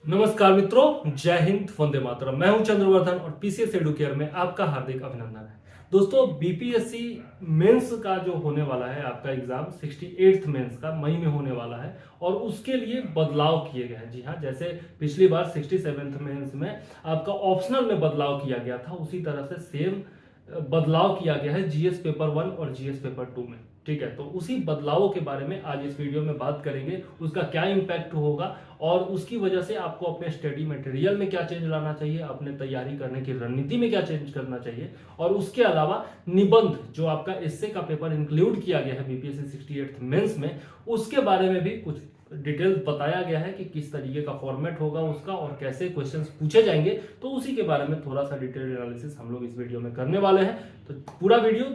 नमस्कार मित्रों, जय हिंद, वंदे मातरम। मैं हूं चंद्रवर्धन और पीसीएस एडुकेयर में आपका हार्दिक अभिनंदन है। दोस्तों, बीपीएससी मेंस का जो होने वाला है आपका एग्जाम 68th मेंस का मई में होने वाला है और उसके लिए बदलाव किए गए हैं। जी हाँ, जैसे पिछली बार 67th मेंस में आपका ऑप्शनल में बदलाव किया गया था, उसी तरह से सेम बदलाव किया गया है जीएस पेपर 1 और जीएस पेपर 2 में। ठीक है, तो उसी बदलावों के बारे में आज इस वीडियो में बात करेंगे, उसका क्या इम्पैक्ट होगा और उसकी वजह से आपको अपने स्टडी मटेरियल में क्या चेंज लाना चाहिए, अपने तैयारी करने की रणनीति में क्या चेंज करना चाहिए, और उसके अलावा निबंध जो आपका एसए का पेपर इंक्लूड किया गया है बीपीएससी 68th मेंस में, उसके बारे में भी कुछ डिटेल बताया गया है कि किस तरीके का फॉर्मेट होगा उसका और कैसे क्वेश्चंस पूछे जाएंगे। तो उसी के बारे में थोड़ा सा डिटेल एनालिसिस हम लोग इस वीडियो में करने वाले हैं। तो पूरा वीडियो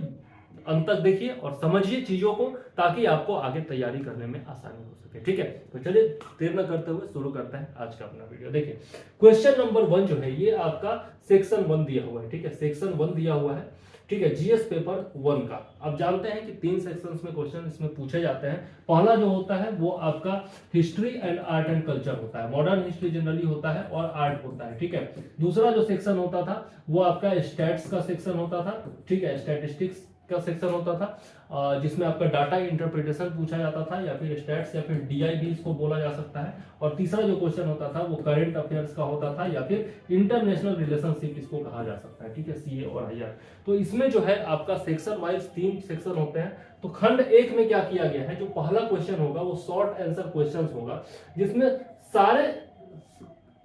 अंत तक देखिए और समझिए चीजों को, ताकि आपको आगे तैयारी करने में आसानी हो सके। ठीक है, तो चलिए देर न करते हुए शुरू करते हैं आज का अपना वीडियो। देखिए, क्वेश्चन नंबर 1 जो है ये आपका सेक्शन 1 दिया हुआ है। ठीक है, सेक्शन 1 दिया हुआ है। ठीक है, जीएस पेपर 1 का आप जानते हैं कि 3 सेक्शंस में क्वेश्चन इसमें पूछे जाते हैं। पहला जो होता है वो आपका history and art and culture होता है, मॉडर्न हिस्ट्री जनरली होता है और आर्ट होता है। ठीक है, दूसरा जो सेक्शन होता था वो आपका स्टैट्स का सेक्शन होता था। ठीक है, स्टैटिस्टिक्स का सेक्शन होता था जिसमें आपका डाटा इंटरप्रिटेशन पूछा जाता था, या फिर स्टैट्स या फिर डीआई भी इसको बोला जा सकता है। और तीसरा जो क्वेश्चन होता था वो करंट अफेयर्स का होता था, या फिर इंटरनेशनल रिलेशनशिप इसको कहा जा सकता है। ठीक है, सीए और आईआर। तो इसमें जो है आपका सेक्शन वाइज 3 सेक्शन होते हैं। तो खंड 1 में क्या किया गया है, जो पहला क्वेश्चन होगा वो शॉर्ट आंसर क्वेश्चन होगा, जिसमें सारे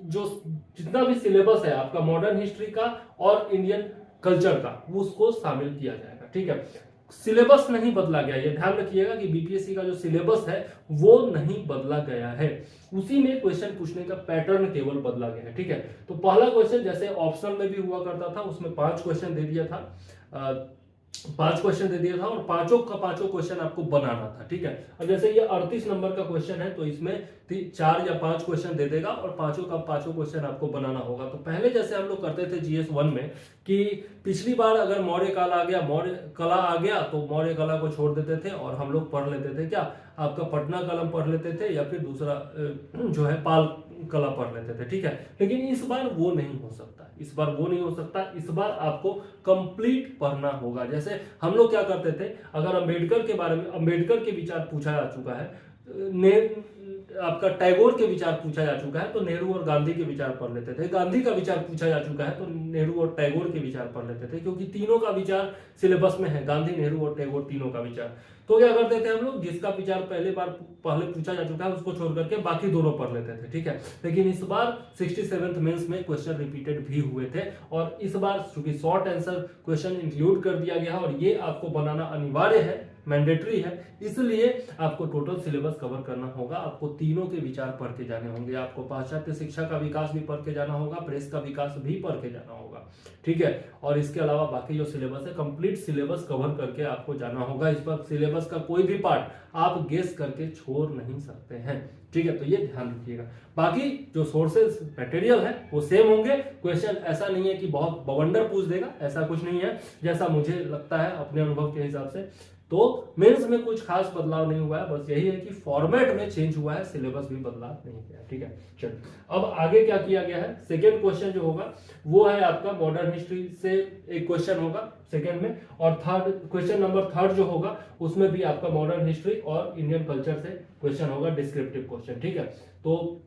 जो जितना भी सिलेबस है आपका मॉडर्न हिस्ट्री का और इंडियन कल्चर का उसको शामिल किया जाएगा। ठीक है, सिलेबस नहीं बदला गया, ये ध्यान रखिएगा कि बीपीएससी का जो सिलेबस है वो नहीं बदला गया है, उसी में क्वेश्चन पूछने का पैटर्न केवल बदला गया है। ठीक है, तो पहला क्वेश्चन जैसे ऑप्शन में भी हुआ करता था, उसमें 5 क्वेश्चन दे दिया था, 5 क्वेश्चन दे दिया था और पांचों का पांचों क्वेश्चन आपको बनाना था। ठीक है, अब जैसे ये 38 नंबर का क्वेश्चन है तो इसमें 4 या 5 क्वेश्चन दे देगा और पांचों का पांचों क्वेश्चन आपको बनाना होगा। तो पहले जैसे हम लोग करते थे जीएस 1 में कि पिछली बार अगर मौर्य काल आ गया, मौर्य कला आ गया, तो मौर्य कला को छोड़ देते थे और हम लोग पढ़ लेते थे क्या, आपका पटना कलम पढ़ लेते थे, या फिर दूसरा जो है पाल कला पढ़ लेते थे। ठीक है, लेकिन इस बार वो नहीं हो सकता, इस बार वो नहीं हो सकता। इस बार आपको कंप्लीट पढ़ना होगा। जैसे हम लोग क्या करते थे, अगर अंबेडकर के बारे में, अंबेडकर के विचार पूछा जा चुका है, आपका टैगोर के विचार पूछा जा चुका है तो नेहरू और गांधी के विचार पढ़ लेते थे, गांधी का विचार पूछा जा चुका है तो नेहरू और टैगोर के विचार पढ़ लेते थे, क्योंकि तीनों का विचार सिलेबस में है, गांधी, नेहरू और टैगोर तीनों का विचार। तो क्या करते थे हम लोग, जिसका विचार पहले पूछा जा चुका है उसको छोड़ करके बाकी दोनों पढ़ लेते थे। ठीक है, लेकिन इस बार 67th मेंस में क्वेश्चन रिपीटेड भी हुए थे और इस बार चूंकि शॉर्ट आंसर क्वेश्चन इंक्लूड कर दिया गया है और ये आपको बनाना अनिवार्य है, मैंडेटरी है, इसलिए आपको टोटल सिलेबस कवर करना होगा। आपको तीनों के विचार पढ़ के जाने होंगे, आपको पाश्चात्य शिक्षा का विकास भी पढ़ के जाना होगा, प्रेस का विकास भी पढ़ के जाना होगा। ठीक है, और इसके अलावा बाकी जो सिलेबस है कंप्लीट सिलेबस कवर करके आपको जाना होगा। इस पर सिलेबस का कोई भी पार्ट आप गेस करके छोड़ नहीं सकते हैं। ठीक है, तो ये ध्यान रखिएगा। बाकी जो सोर्सेज मटेरियल है वो सेम होंगे। क्वेश्चन ऐसा नहीं है कि बहुत बवंडर पूछ देगा, ऐसा कुछ नहीं है, जैसा मुझे लगता है अपने अनुभव के हिसाब से। तो मेंस में कुछ खास बदलाव नहीं हुआ है, बस यही है कि फॉर्मेट में चेंज हुआ है, सिलेबस भी बदलाव नहीं किया। ठीक है, चलो अब आगे क्या किया गया है। सेकेंड क्वेश्चन जो होगा वो है आपका मॉडर्न हिस्ट्री से एक क्वेश्चन होगा सेकेंड में, और थर्ड क्वेश्चन नंबर 3 जो होगा उसमें भी आपका मॉडर्न हिस्ट्री और इंडियन कल्चर से क्वेश्चन होगा, डिस्क्रिप्टिव क्वेश्चन। ठीक है, तो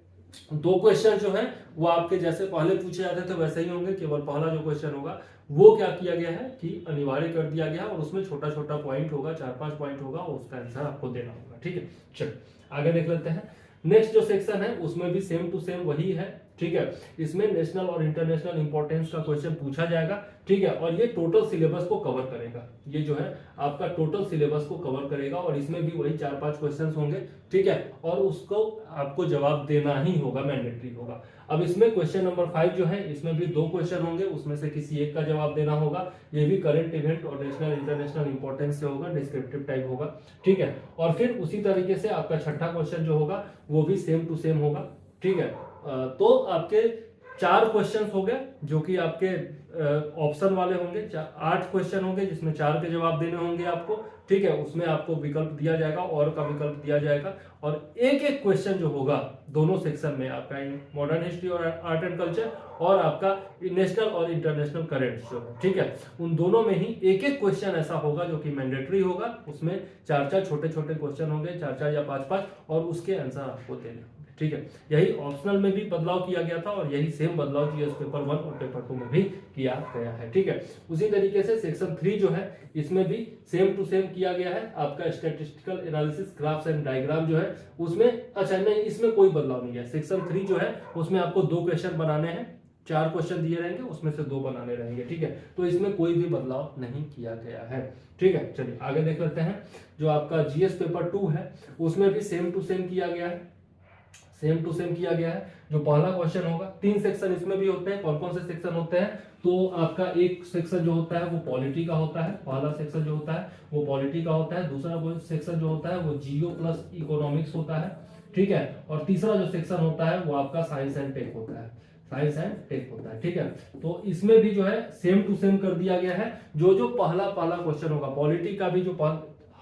2 क्वेश्चन जो है वो आपके जैसे पहले पूछे जाते थे वैसे ही होंगे, केवल पहला जो क्वेश्चन होगा वो क्या किया गया है कि अनिवार्य कर दिया गया है और उसमें छोटा छोटा पॉइंट होगा, 4-5 पॉइंट होगा, उसका आंसर आपको देना होगा। ठीक है, चलो आगे देख लेते हैं। नेक्स्ट जो सेक्शन है उसमें भी सेम टू सेम वही है। ठीक है, इसमें नेशनल और इंटरनेशनल इंपॉर्टेंस का क्वेश्चन पूछा जाएगा। ठीक है, और ये टोटल सिलेबस को कवर करेगा, ये जो है आपका टोटल सिलेबस को कवर करेगा और इसमें भी वही 4-5 क्वेश्चंस होंगे। ठीक है, और उसको आपको जवाब देना ही होगा, मैंडेटरी होगा। अब इसमें क्वेश्चन नंबर 5 जो है इसमें भी 2 क्वेश्चन होंगे, उसमें से किसी एक का जवाब देना होगा। ये भी करंट इवेंट और नेशनल इंटरनेशनल इंपॉर्टेंस से होगा, डिस्क्रिप्टिव टाइप होगा। ठीक है, और फिर उसी तरीके से आपका छठा क्वेश्चन जो होगा वो भी सेम टू सेम होगा। ठीक है, तो आपके 4 क्वेश्चन हो गए जो कि आपके ऑप्शन वाले होंगे, 8 क्वेश्चन होंगे जिसमें 4 के जवाब देने होंगे आपको, ठीक है। उसमें आपको विकल्प दिया जाएगा, और का विकल्प दिया जाएगा, और एक एक क्वेश्चन जो होगा दोनों सेक्शन में, आपका मॉडर्न हिस्ट्री और आर्ट एंड कल्चर और आपका नेशनल और इंटरनेशनल करेंट्स जो है, ठीक है, उन दोनों में ही एक एक क्वेश्चन ऐसा होगा जो कि मैंडेटरी होगा। उसमें 4-4 छोटे छोटे क्वेश्चन होंगे, 4-4 या 5-5, और उसके आंसर आपको देने होंगे, ठीक है। यही ऑप्शनल में भी बदलाव किया गया था, और यही सेम बदलाव जीएस पेपर 1 और पेपर 2 में भी किया गया है, ठीक है। उसी तरीके से सेक्शन 3 जो है इसमें भी सेम टू सेम किया गया है। आपका statistical analysis, graphs and diagram जो है उसमें, अच्छा नहीं, इसमें कोई बदलाव नहीं है। सेक्शन 3 जो है उसमें आपको 2 क्वेश्चन बनाने हैं, 4 क्वेश्चन दिए रहेंगे, उसमें से 2 बनाने रहेंगे, ठीक है। तो इसमें कोई भी बदलाव नहीं किया गया है, ठीक है। चलिए आगे देख लेते हैं। जो आपका जीएस पेपर 2 है उसमें भी सेम टू सेम किया गया है, सेम टू सेम किया गया है। जो पहला क्वेश्चन होगा, 3 सेक्शन इसमें भी होते हैं। कौन कौन से सेक्शन होते हैं? तो आपका एक सेक्शन जो होता है वो पॉलिटी का होता है, पहला सेक्शन जो होता है वो पॉलिटी का होता है। दूसरा सेक्शन जो होता है वो जियो प्लस इकोनॉमिक्स होता है, ठीक है। और तीसरा जो सेक्शन होता है वो आपका साइंस एंड टेक होता है, साइंस एंड टेक होता है, ठीक है। तो इसमें भी जो है सेम टू सेम कर दिया गया है। जो जो पहला क्वेश्चन होगा, पॉलिटी का भी जो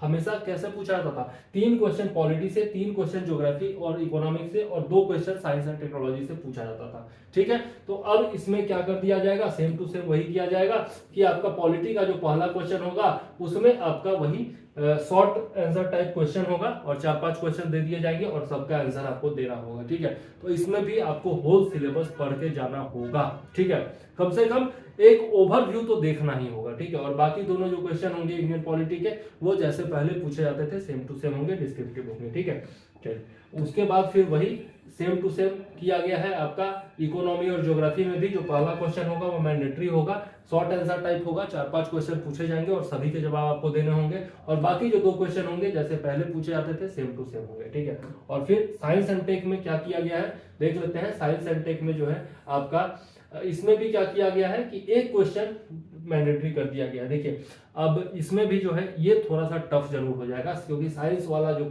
हमेशा कैसे पूछा जाता था, 3 क्वेश्चन पॉलिटी से, 3 क्वेश्चन ज्योग्राफी और इकोनॉमिक्स से, और 2 क्वेश्चन साइंस एंड टेक्नोलॉजी से पूछा जाता था, ठीक है। तो अब इसमें क्या कर दिया जाएगा, सेम टू सेम वही किया जाएगा कि आपका पॉलिटी का जो पहला क्वेश्चन होगा उसमें आपका वही शॉर्ट आंसर टाइप क्वेश्चन होगा, और 4-5 क्वेश्चन दे दिए जाएंगे और सबका आंसर आपको देना होगा, ठीक है। तो इसमें भी आपको होल सिलेबस पढ़ के जाना होगा, ठीक है। कम से कम एक ओवरव्यू तो देखना ही होगा, ठीक है। और बाकी दोनों जो क्वेश्चन होंगे इंडियन पॉलिटी के, वो जैसे पहले पूछे जाते थे सेम टू सेम होंगे, डिस्क्रिप्टिव होंगे, ठीक है। चलिए उसके बाद फिर वही सेम टू सेम किया गया है आपका इकोनॉमी और ज्योग्राफी में भी। जो पहला क्वेश्चन होगा वो मैंडेटरी होगा, शॉर्ट आंसर टाइप होगा, 4-5 क्वेश्चन पूछे जाएंगे और सभी के जवाब आपको देने होंगे। और बाकी जो 2 क्वेश्चन होंगे जैसे पहले पूछे जाते थे सेम टू सेम होंगे, ठीक है। और फिर साइंस एंड टेक में क्या किया गया है देख लेते हैं। साइंस एंड टेक में जो है आपका इसमें भी क्या किया गया है कि एक क्वेश्चन मैंडेटरी कर दिया गया है। देखिए अब इसमें भी जो है ये थोड़ा सा टफ जरूर हो जाएगा, क्योंकि साइंस वाला जो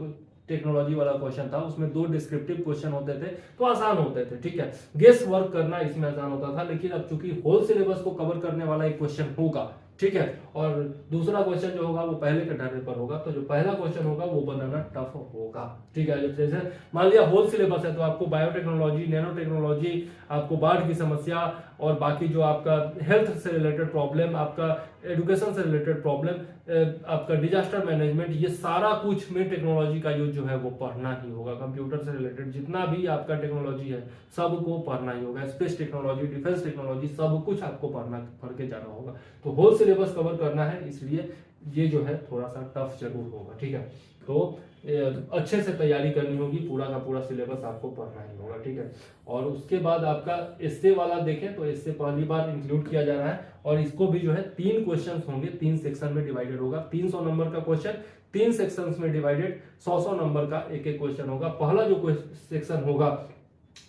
टेक्नोलॉजी वाला क्वेश्चन था उसमें 2 डिस्क्रिप्टिव क्वेश्चन होते थे तो आसान होते थे, ठीक है। गेस वर्क करना इसमें आसान होता था, लेकिन अब चूंकि होल सिलेबस को कवर करने वाला एक क्वेश्चन होगा, ठीक है, और दूसरा क्वेश्चन जो होगा वो पहले के ढर्रे पर होगा, तो जो पहला क्वेश्चन होगा वो बनाना टफ होगा, ठीक है। जैसे मान लिया होल सिलेबस है तो आपको बायोटेक्नोलॉजी, नैनो टेक्नोलॉजी, आपको बाढ़ की समस्या, और बाकी जो आपका हेल्थ से रिलेटेड प्रॉब्लम, आपका एजुकेशन से रिलेटेड प्रॉब्लम, आपका डिजास्टर मैनेजमेंट, ये सारा कुछ में टेक्नोलॉजी का यूज जो है वो पढ़ना ही होगा। कंप्यूटर से रिलेटेड जितना भी आपका टेक्नोलॉजी है सबको पढ़ना ही होगा। स्पेस टेक्नोलॉजी, डिफेंस टेक्नोलॉजी, सब कुछ आपको पढ़ के जाना होगा। तो होल सिलेबस कवर करना है, इसलिए ये जो है थोड़ा सा टफ जरूर होगा, ठीक है। तो अच्छे से तैयारी करनी होगी, पूरा का पूरा सिलेबस आपको पढ़ना ही होगा, ठीक है। और उसके बाद आपका एस्से वाला देखें तो एस्से पहली बार इंक्लूड किया जा रहा है, और इसको भी जो है 3 क्वेश्चन होंगे, 3 सेक्शन में डिवाइडेड होगा। 300 नंबर का क्वेश्चन 3 सेक्शंस में डिवाइडेड, 100 नंबर का एक एक क्वेश्चन होगा। पहला जो सेक्शन होगा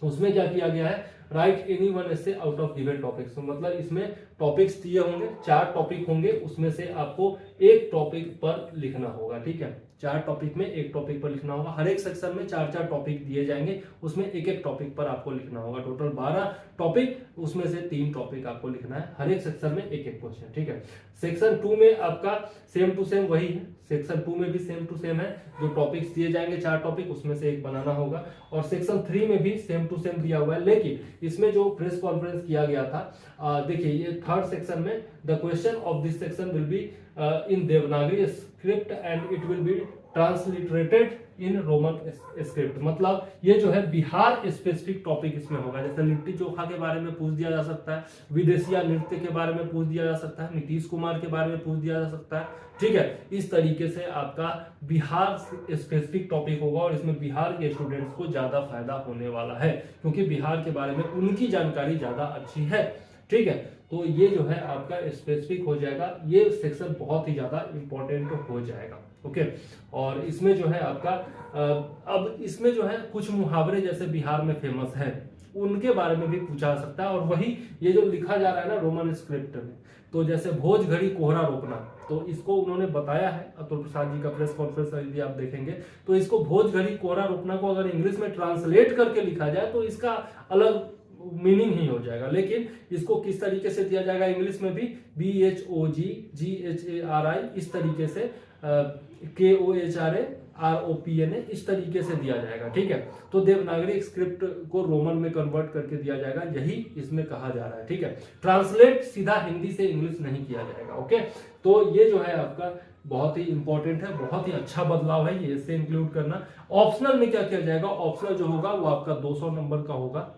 उसमें क्या किया गया है, right any one essay out of given topics. मतलब इसमें टॉपिक्स दिए होंगे, 4 टॉपिक होंगे, उसमें से आपको एक टॉपिक पर लिखना होगा, ठीक है। 4 टॉपिक में एक टॉपिक पर लिखना होगा। हर एक सेक्शन में 4-4 टॉपिक दिए जाएंगे, उसमें एक एक टॉपिक पर आपको लिखना होगा। टोटल 12 टॉपिक, उसमें से 3 टॉपिक आपको लिखना है। हर एक सेक्शन में एक एक क्वेश्चन, ठीक है। सेक्शन 2 में आपका सेम टू सेम वही है, सेक्शन 2 में भी सेम टू सेम है। जो टॉपिक्स दिए जाएंगे 4 टॉपिक, उसमें से एक बनाना होगा। और सेक्शन 3 में भी सेम टू सेम दिया हुआ है, लेकिन इसमें जो प्रेस कॉन्फ्रेंस किया गया था, देखिए ये 3rd सेक्शन में, the question of this section will be in Devanagari script and it will be transliterated in Roman script. मतलब ये जो है बिहार स्पेसिफिक टॉपिक इसमें होगा। जैसे लिट्टी चोखा के बारे में पूछ दिया जा सकता है, विदेशिया नृत्य के बारे में पूछ दिया जा सकता है, नीतीश कुमार के बारे में पूछ दिया जा सकता है, ठीक है। इस तरीके से आपका बिहार स्पेसिफिक टॉपिक होगा, और इसमें बिहार के स्टूडेंट्स को ज्यादा फायदा होने वाला है, क्योंकि बिहार के बारे में उनकी जानकारी ज्यादा अच्छी है, ठीक है। तो ये जो है आपका स्पेसिफिक हो जाएगा, ये सेक्शन बहुत ही ज्यादा इंपॉर्टेंट हो जाएगा, ओके। और इसमें जो है आपका अब इसमें जो है कुछ मुहावरे जैसे बिहार में फेमस है, उनके बारे में भी पूछा जा सकता है। और वही ये जो लिखा जा रहा है ना रोमन स्क्रिप्ट में, तो जैसे भोज घड़ी कोहरा रोकना, तो इसको उन्होंने बताया है अतुल प्रसाद जी का प्रेस कॉन्फ्रेंस यदि आप देखेंगे तो इसको भोज घड़ी कोहरा रोकना को अगर इंग्लिश में ट्रांसलेट करके लिखा जाए तो इसका अलग मीनिंग ही हो जाएगा। लेकिन इसको किस तरीके से दिया जाएगा इंग्लिश में भी, BHOGGHARI इस तरीके से, KOHRAROPNA इस तरीके से दिया जाएगा। ठीक है, तो देवनागरी स्क्रिप्ट को रोमन में कन्वर्ट करके दिया जाएगा, यही इसमें कहा जा रहा है। ठीक है, ट्रांसलेट सीधा हिंदी से इंग्लिश नहीं किया जाएगा। ओके, तो ये जो है आपका बहुत ही इंपॉर्टेंट है, बहुत ही अच्छा बदलाव है, ये इससे इंक्लूड करना। ऑप्शनल में क्या किया जाएगा, ऑप्शनल जो होगा वो आपका 200 नंबर का होगा।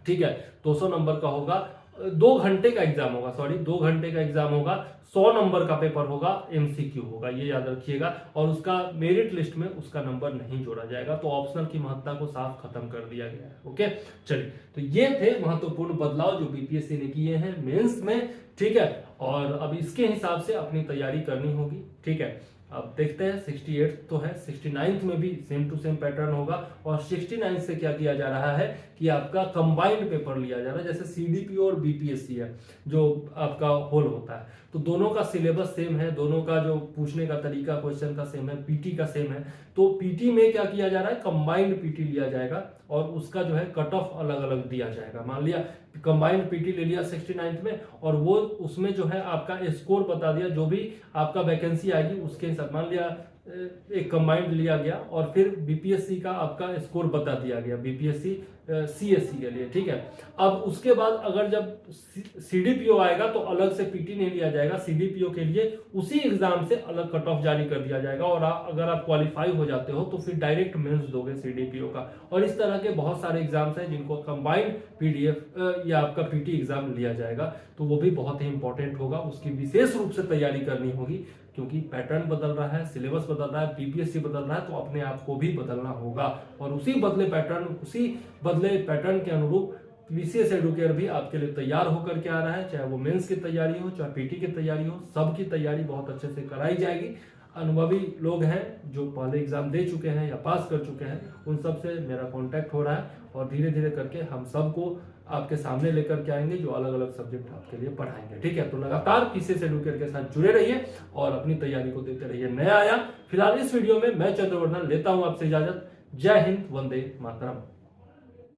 ठीक है, 200 नंबर का होगा, 2 घंटे का एग्जाम होगा, 2 घंटे का एग्जाम होगा, 100 नंबर का पेपर होगा, MCQ होगा, ये याद रखिएगा। और उसका मेरिट लिस्ट में उसका नंबर नहीं जोड़ा जाएगा, तो ऑप्शनल की महत्ता को साफ खत्म कर दिया गया है। ओके, चलिए, तो ये थे महत्वपूर्ण बदलाव जो बीपीएससी ने किए हैं मेंस में। ठीक है, और अब इसके हिसाब से अपनी तैयारी करनी होगी। ठीक है, अब देखते हैं 68 तो है, 69 में भी सेम टू सेम पैटर्न होगा। और 69 से क्या किया जा रहा है कि आपका कंबाइंड पेपर लिया जा रहा है, जैसे सीडीपीओ और बीपीएससी है जो आपका होल होता है, तो दोनों का सिलेबस सेम है, दोनों का जो पूछने का तरीका क्वेश्चन का सेम है, पीटी का सेम है। तो पीटी में क्या किया जा रहा है, कंबाइंड पीटी लिया जाएगा और उसका जो है कट ऑफ अलग अलग दिया जाएगा। मान लिया कंबाइंड पीटी ले लिया 69 में, और वो उसमें जो है आपका स्कोर बता दिया, जो भी आपका वैकेंसी आएगी उसके हिसाब, मान लिया एक कंबाइंड लिया गया और फिर बीपीएससी का आपका स्कोर बता दिया गया, बीपीएससी सीएससी के लिए। ठीक है, अब उसके बाद अगर जब सीडीपीओ आएगा तो अलग से पीटी नहीं लिया जाएगा, सीडीपीओ के लिए उसी एग्जाम से अलग कट ऑफ जारी कर दिया जाएगा। और अगर आप क्वालिफाई हो जाते हो तो फिर डायरेक्ट मेंस दोगे सीडीपीओ का। और इस तरह के बहुत सारे एग्जाम्स हैं जिनको कंबाइंड पीडीएफ या आपका पीटी एग्जाम लिया जाएगा, तो वो भी बहुत ही इंपॉर्टेंट होगा, उसकी विशेष रूप से तैयारी करनी होगी, क्योंकि पैटर्न बदल रहा है, सिलेबस बदल रहा है, बीपीएससी बदल रहा है, तो अपने आप को भी बदलना होगा। और उसी बदले पैटर्न के अनुरूप बीसीएस एडुकेयर भी आपके लिए तैयार होकर के आ रहा है, चाहे वो मेंस की तैयारी हो, चाहे पीटी की तैयारी हो, सबकी तैयारी बहुत अच्छे से कराई जाएगी। अनुभवी लोग हैं जो पहले एग्जाम दे चुके हैं या पास कर चुके हैं, उन सब से मेरा कांटेक्ट हो रहा है, और धीरे धीरे करके हम सबको आपके सामने लेकर के आएंगे जो अलग अलग सब्जेक्ट आपके लिए पढ़ाएंगे। ठीक है, तो लगातार पीसीएस एडुकेयर के साथ जुड़े रहिए और अपनी तैयारी को देते रहिए। नया आया फिलहाल इस वीडियो में मैं चंद्रवर्धन लेता हूं आपसे इजाजत। जय हिंद, वंदे मातरम।